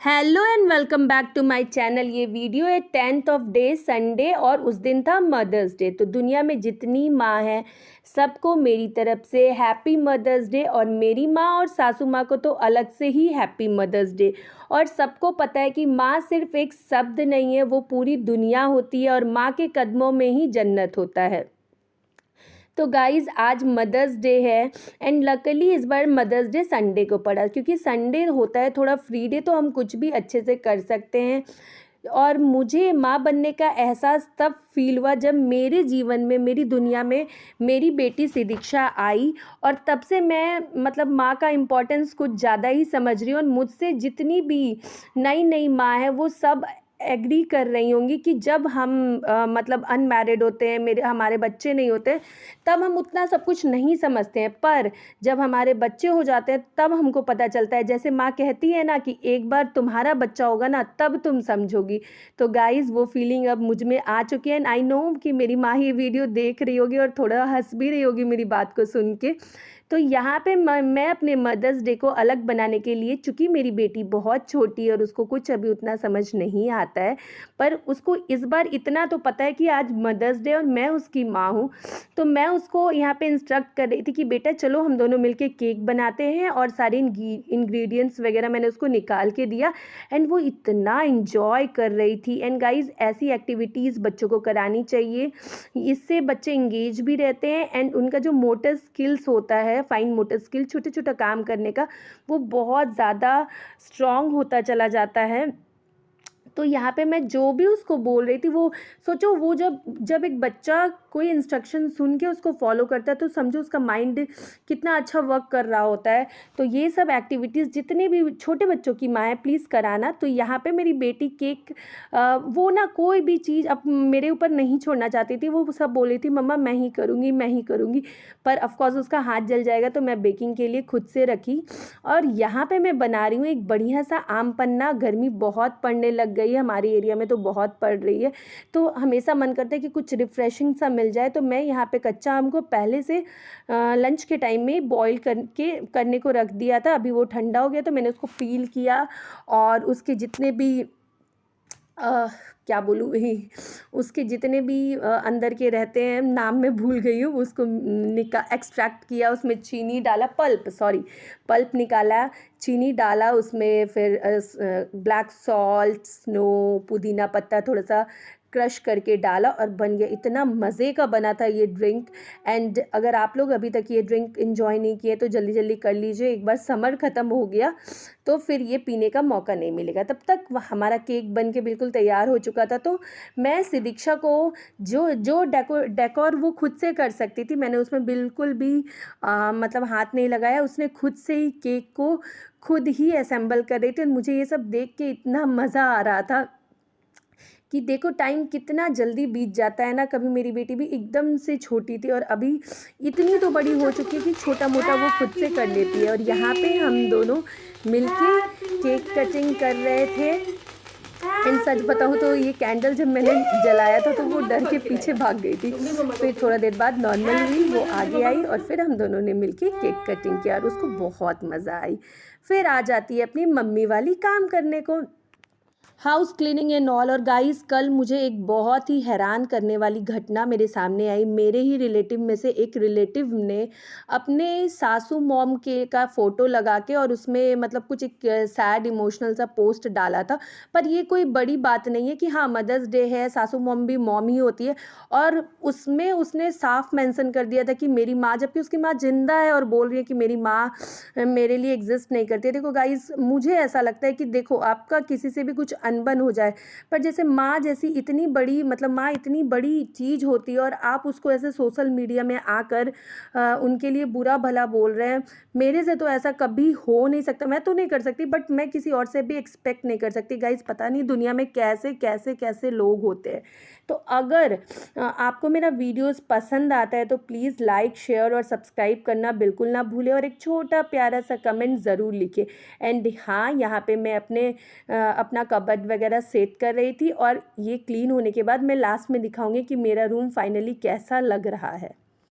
Hello and welcome back to my channel. ये video है 10th of day Sunday और उस दिन था मदर्स डे। तो दुनिया में जितनी माँ हैं सबको मेरी तरफ से हैप्पी मदर्स डे। और मेरी माँ और सासू माँ को तो अलग से ही हैप्पी मदर्स डे। और सबको पता है कि माँ सिर्फ एक शब्द नहीं है, वो पूरी दुनिया होती है और माँ के कदमों में ही जन्नत होता है। तो गाइज़ आज मदर्स डे है एंड लकीली इस बार मदर्स डे संडे को पड़ा, क्योंकि संडे होता है थोड़ा फ्री डे, तो हम कुछ भी अच्छे से कर सकते हैं। और मुझे माँ बनने का एहसास तब फील हुआ जब मेरे जीवन में, मेरी दुनिया में मेरी बेटी सिदीक्षा आई। और तब से मैं माँ का इम्पोर्टेंस कुछ ज़्यादा ही समझ रही हूँ। और मुझसे जितनी भी नई नई माँ है वो सब एग्री कर रही होंगी कि जब हम अनमैरिड होते हैं, हमारे बच्चे नहीं होते, तब हम उतना सब कुछ नहीं समझते हैं। पर जब हमारे बच्चे हो जाते हैं तब हमको पता चलता है। जैसे माँ कहती है ना कि एक बार तुम्हारा बच्चा होगा ना तब तुम समझोगी। तो गाइज़ वो फीलिंग अब मुझ में आ चुकी है एंड आई नो कि मेरी माँ ये वीडियो देख रही होगी और थोड़ा हंस भी रही होगी मेरी बात को सुन के। तो यहाँ पे मैं अपने मदर्स डे को अलग बनाने के लिए, चूँकि मेरी बेटी बहुत छोटी है और उसको कुछ अभी उतना समझ नहीं आता है, पर उसको इस बार इतना तो पता है कि आज मदर्स डे और मैं उसकी माँ हूँ। तो मैं उसको यहाँ पे इंस्ट्रक्ट कर रही थी कि बेटा चलो हम दोनों मिलके केक बनाते हैं। और सारे इंग्रेडिएंट्स वगैरह मैंने उसको निकाल के दिया एंड वो इतना इन्जॉय कर रही थी। एंड गाइज ऐसी एक्टिविटीज़ बच्चों को करानी चाहिए, इससे बच्चे इंगेज भी रहते हैं एंड उनका जो मोटर स्किल्स होता है, फाइन मोटर स्किल, छोटे छोटा काम करने का, वो बहुत ज़्यादा स्ट्रॉन्ग होता चला जाता है। तो यहाँ पे मैं जो भी उसको बोल रही थी, वो सोचो, वो जब जब एक बच्चा कोई इंस्ट्रक्शन सुन के उसको फॉलो करता है तो समझो उसका माइंड कितना अच्छा वर्क कर रहा होता है। तो ये सब एक्टिविटीज़ जितने भी छोटे बच्चों की माँ है प्लीज़ कराना। तो यहाँ पे मेरी बेटी केक, वो ना कोई भी चीज़ अब मेरे ऊपर नहीं छोड़ना चाहती थी। वो सब बोल रही थी मम्मा मैं ही करूँगी, मैं ही करूँगी। पर ऑफकोर्स उसका हाथ जल जाएगा, तो मैं बेकिंग के लिए खुद से रखी। और यहाँ पे मैं बना रही हूँ एक बढ़िया सा आम पन्ना। गर्मी बहुत पड़ने लग गई है हमारे एरिया में, तो बहुत पड़ रही है, तो हमेशा मन करता है कि कुछ रिफ़्रेशिंग सा मिल जाए। तो मैं यहाँ पे कच्चा आम को पहले से लंच के टाइम में बॉईल करने को रख दिया था। अभी वो ठंडा हो गया तो मैंने उसको पील किया और उसके जितने भी क्या बोलूँ उसके जितने भी अंदर के रहते हैं, नाम मैं भूल गई हूँ, उसको एक्सट्रैक्ट किया, उसमें चीनी डाला, पल्प निकाला, चीनी डाला उसमें, फिर ब्लैक सॉल्ट, स्नो, पुदीना पत्ता थोड़ा सा क्रश करके डाला और बन गया। इतना मज़े का बना था ये ड्रिंक। एंड अगर आप लोग अभी तक ये ड्रिंक एंजॉय नहीं किए तो जल्दी जल्दी कर लीजिए। एक बार समर ख़त्म हो गया तो फिर ये पीने का मौका नहीं मिलेगा। तब तक हमारा केक बन के बिल्कुल तैयार हो चुका था। तो मैं सिदीक्षा को जो जो डेकोर वो खुद से कर सकती थी, मैंने उसमें बिल्कुल भी हाथ नहीं लगाया। उसने खुद से ही केक को खुद ही असेंबल कर रही थी और मुझे ये सब देख के इतना मज़ा आ रहा था कि देखो टाइम कितना जल्दी बीत जाता है ना। कभी मेरी बेटी भी एकदम से छोटी थी और अभी इतनी तो बड़ी हो चुकी है कि छोटा मोटा वो खुद से कर लेती है। और यहाँ पे हम दोनों मिलके केक कटिंग कर रहे थे। इन सच बताऊँ तो ये कैंडल जब मैंने जलाया था तो वो डर के पीछे भाग गई थी। फिर थोड़ा देर बाद नॉर्मल हुई, वो आगे आई और फिर हम दोनों ने मिलके केक कटिंग किया और उसको बहुत मज़ा आई। फिर आ जाती है अपनी मम्मी वाली काम करने को, हाउस क्लीनिंग एंड ऑल। और गाइस कल मुझे एक बहुत ही हैरान करने वाली घटना मेरे सामने आई। मेरे ही रिलेटिव में से एक रिलेटिव ने अपने सासू मॉम के का फ़ोटो लगा के और उसमें कुछ एक सैड इमोशनल सा पोस्ट डाला था। पर ये कोई बड़ी बात नहीं है कि हाँ मदर्स डे है, सासू मॉम भी मॉम ही होती है। और उसमें उसने साफ मेंशन कर दिया था कि मेरी माँ, जबकि उसकी माँ जिंदा है और बोल रही है कि मेरी माँ मेरे लिए एग्जिस्ट नहीं करती है। देखो गाइस मुझे ऐसा लगता है कि देखो आपका किसी से भी कुछ अनबन हो जाए, पर जैसे माँ जैसी इतनी बड़ी, माँ इतनी बड़ी चीज़ होती है और आप उसको ऐसे सोशल मीडिया में आकर उनके लिए बुरा भला बोल रहे हैं। मेरे से तो ऐसा कभी हो नहीं सकता, मैं तो नहीं कर सकती, बट मैं किसी और से भी एक्सपेक्ट नहीं कर सकती। गाइस पता नहीं दुनिया में कैसे कैसे कैसे लोग होते हैं। तो अगर आपको मेरा वीडियोस पसंद आता है तो प्लीज़ लाइक, शेयर और सब्सक्राइब करना बिल्कुल ना भूलें और एक छोटा प्यारा सा कमेंट ज़रूर लिखें। एंड हाँ, यहाँ पे मैं अपना कबर्ड वगैरह सेट कर रही थी और ये क्लीन होने के बाद मैं लास्ट में दिखाऊंगी कि मेरा रूम फाइनली कैसा लग रहा है।